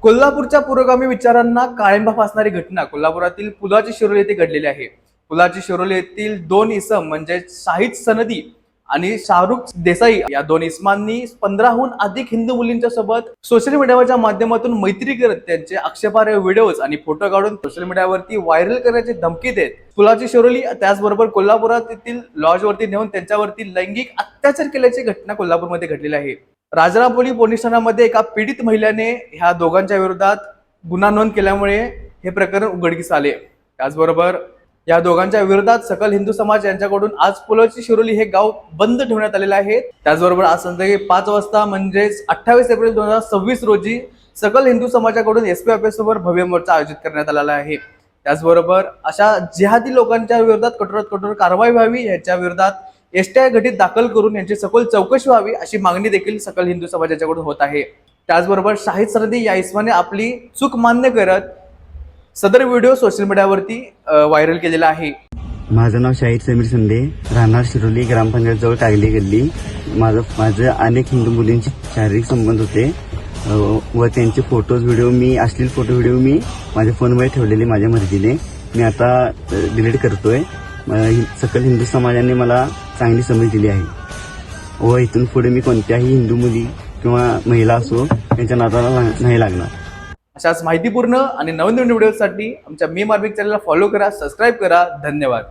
कोल्हापूरच्या पुरोगामी विचारांना काळिंबा फासणारी घटना कोल्हापुरातील पुलाची शिरोली येथे घडलेली आहे। पुलाची शिरोली येथील दोन इसम म्हणजे शाहिद सनदी आणि शाहरुख देसाई या दोन इसमांनी 15हून अधिक हिंदू मुलींच्या सोबत सोशल मीडियाच्या माध्यमातून मैत्री करत त्यांचे आक्षेपार्ह व्हिडिओज आणि फोटो काढून सोशल मीडियावरती व्हायरल करण्याची धमकी देत पुलाची शिरोली त्याचबरोबर कोल्हापुरात येथील लॉजवरती नेऊन त्यांच्यावरती लैंगिक अत्याचार केल्याची घटना कोल्हापूरमध्ये घडलेली आहे। राजारामपुरी पोलीस ठाण्यामध्ये एका पीडित महिलेने ह्या दोघांच्या विरोधात गुन्हा नोंद केल्यामुळे हे प्रकरण उघडकीस आले। त्याचबरोबर या दोघांच्या विरोधात सकल हिंदू समाज यांच्याकडून आज पुलाची शिरोली हे गाव बंद ठेवण्यात आलेले आहे। त्याचबरोबर आज संध्याकाळी 5 वाजता म्हणजेच 28 एप्रिल 2026 रोजी सकल हिंदू समाजाकडून एसपी ऑफिस समोर भव्य मोर्चा आयोजित करण्यात आलेला आहे। त्याचबरोबर अशा जिहादी लोकांच्या विरोधात कठोरात कठोर कारवाई व्हावी, यांच्या विरोधात एसटीआय घटित दाखल करून यांची सखोल चौकशी व्हावी अशी मागणी देखील सकल हिंदू समाजाच्याकडून होत आहे। त्याचबरोबर शाहिद सनदी या इसमाने आपली चूक मान्य करत सदर व्हिडिओ सोशल मीडियावरती व्हायरल केलेला आहे। माझं नाव शाहिद समीर संदे, राहणार शिरोली, ग्रामपंचायत जवळ कागली गल्ली। माझं अनेक हिंदू मुलींचे शारीरिक संबंध होते व त्यांचे फोटोज व्हिडिओ अश्लील फोटो व्हिडिओ मी माझ्या फोनमध्ये ठेवलेले माझ्या मर्जीने मी आता डिलीट करतोय। सकल हिंदू समाजाने मला चांगली समज दिली आहे व इथून पुढे मी कोणत्याही हिंदू मुली किंवा महिला असो त्यांच्या नादाला नाही लागणार। अशाच माहितीपूर्ण आणि नवनवीन व्हिडिओसाठी आमच्या मी मार्मिक चॅनलला फॉलो करा, सबस्क्राईब करा। धन्यवाद।